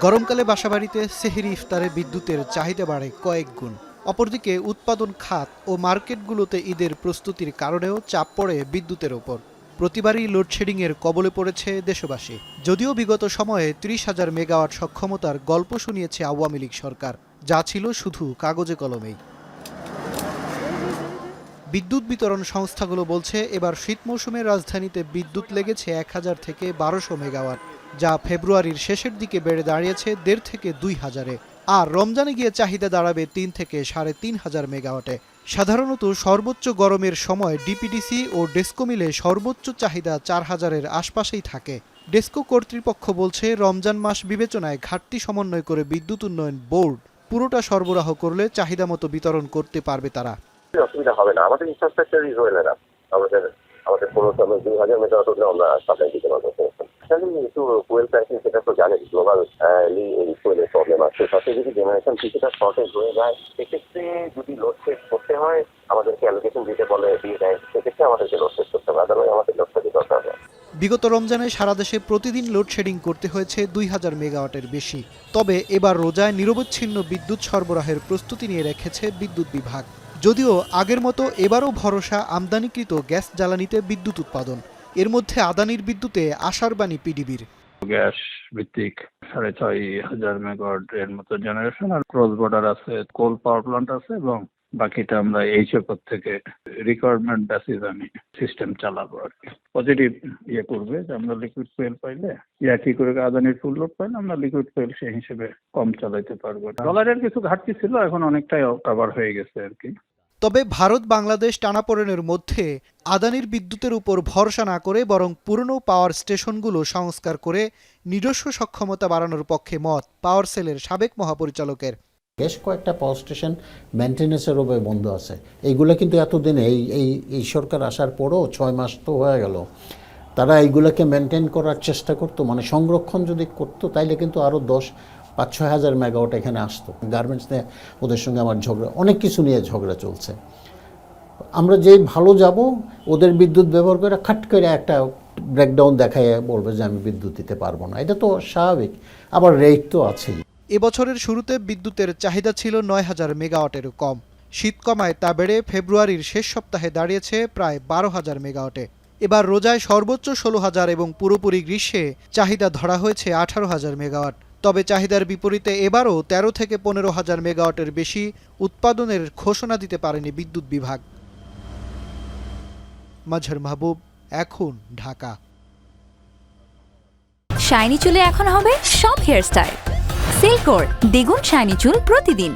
গরমকালে বাসাবাড়িতে সেহরি ইফতারে বিদ্যুতের চাহিদা বাড়ে কয়েক গুণ। অপরদিকে উৎপাদন খাত ও মার্কেটগুলোতে ঈদের প্রস্তুতির কারণেও চাপ পড়ে বিদ্যুতের ওপর। প্রতিবারই লোডশেডিংয়ের কবলে পড়েছে দেশবাসী। যদিও বিগত সময়ে ৩০,০০০ মেগাওয়াট সক্ষমতার গল্প শুনিয়েছে আওয়ামী লীগ সরকার, যা ছিল শুধু কাগজে কলমেই। বিদ্যুৎ বিতরণ সংস্থাগুলো বলছে এবার শীত মৌসুমে রাজধানীতে বিদ্যুৎ লেগেছে ১,০০০ থেকে ১,২০০ মেগাওয়াট, যা ফেব্রুয়ারির শেষের দিকে বেড়ে দাঁড়িয়েছে ১,৫০০ থেকে ২,০০০-এ। আর রমজানে গিয়ে চাহিদা দাঁড়াবে ৩ থেকে ৩,৫০০ মেগাওয়াটে। সাধারণত সর্বোচ্চ গরমের সময় ডিপিডিসি ও ডেসকো মিলে সর্বোচ্চ চাহিদা ৪,০০০-এর আশপাশেই থাকে। ডেসকো কর্তৃপক্ষ বলছে রমজান মাস বিবেচনায় ঘাটতি সমন্বয় করে বিদ্যুৎ উন্নয়ন বোর্ড পুরোটা সরবরাহ করলে চাহিদা মতো বিতরণ করতে পারবে তারা। অসুবিধা হবে না, আমাদের ইনফ্রাস্ট্রাকচার ইজ ওয়েল এনাফ। আমাদের ২,০০০ মেগাওয়াট হলে আমরা সাপ্লাই দিতে পারবো। একটু ফুয়েল প্রাইসিং সেটা তো জানেন, গ্লোবাল এই ফুয়েলের প্রবলেম আছে। সাথে যদি জেনারেশন কিছুটা শর্টেজ হয়ে যায়, সেক্ষেত্রে যদি লোডশেড করতে হয় আমাদেরকে অ্যালোকেশন দিতে বলে দিয়ে দেয়, সেক্ষেত্রে আমাদেরকে লোডশেড করতে হবে, আদারওয়াইজ আমাদের লোডশেডই দরকার হয়। বিগত রমজানে সারা দেশে প্রতিদিন লোডশেডিং করতে হয়েছে ২,০০০ মেগাওয়াটের বেশি। তবে এবার রোজায় নিরবচ্ছিন্ন বিদ্যুৎ সরবরাহের প্রস্তুতি নিয়ে রেখেছে বিদ্যুৎ বিভাগ। যদিও আগের মতো এবারও ভরসা আমদানিকৃত গ্যাস জ্বালানিতে বিদ্যুৎ উৎপাদন। এর মধ্যে আদানির বিদ্যুতে আশার বাণী পিডিবির। গ্যাস ভিত্তিক ৬,৫০০ মেগাওয়াট এর মতো জেনারেশন, আর ক্রস বর্ডার আছে, কোল পাওয়ার প্ল্যান্ট আছে, এবং বাকিটা আমরা এইচএফ থেকে রিকোয়ারমেন্ট বেসিস আমি সিস্টেম চালাবো আর কি। পজিটিভ করবে যে আমরা লিকুইড ফুয়েল পাইলে কি করে আদানির ফুল লোড পাইলে আমরা লিকুইড ফুয়েল সেই হিসেবে কম চালাইতে পারবো। ডলারের কিছু ঘাটতি ছিল, এখন অনেকটাই কভার হয়ে গেছে আর কি। তবে ভারত বাংলাদেশ টানাপোড়েনের মধ্যে আদানির বিদ্যুতের উপর ভরসা না করে বরং পুরনো পাওয়ার স্টেশনগুলো সংস্কার করে নিজস্ব সক্ষমতা বাড়ানোর পক্ষে মত পাওয়ার সেলের সাবেক মহাপরিচালকের। বেশ কয়েকটা পাওয়ার স্টেশন মেনটেন্যান্সের উপরে বন্ধ আছে। এইগুলো কিন্তু এতদিনে এই সরকার আসার পরও ৬ মাস তো হয়ে গেল, তারা এইগুলোকে মেনটেন করার চেষ্টা করতো, মানে সংরক্ষণ যদি করতো তাইলে কিন্তু আরও ৫-৬ হাজার মেগাওয়াট এখানে আসতো। গার্মেন্টস নিয়ে ওদের সঙ্গে আমার ঝগড়া, অনেক কিছু নিয়ে ঝগড়া চলছে। আমরা যেই ভালো যাব ওদের বিদ্যুৎ ব্যবহার করে খাট করে একটা ব্রেকডাউন দেখায় বলবে যে আমি বিদ্যুৎ দিতে পারবো না, এটা তো স্বাভাবিক। আবার রেট তো আছেই। এবছরের শুরুতে বিদ্যুতের চাহিদা ছিল ৯,০০০ মেগাওয়াটেরও কম। শীত কমায় তা বেড়ে ফেব্রুয়ারির শেষ সপ্তাহে দাঁড়িয়েছে প্রায় ১২,০০০ মেগাওয়াটে। এবার রোজায় সর্বোচ্চ ১৬,০০০ এবং পুরোপুরি গ্রীষ্মে চাহিদা ধরা হয়েছে ১৮,০০০ মেগাওয়াট। তবে চাহিদার বিপরীতে এবারও ১৩ থেকে ১৫,০০০ মেগাওয়াটের বেশি উৎপাদনের ঘোষণা দিতে পারেনি বিদ্যুৎ বিভাগ। মাজহার মাহবুব, এখন ঢাকা। শাইনি চুলে এখন হবে সব হেয়ারস্টাইল। সিল্কোর দ্বিগুণ শাইনি চুল প্রতিদিন।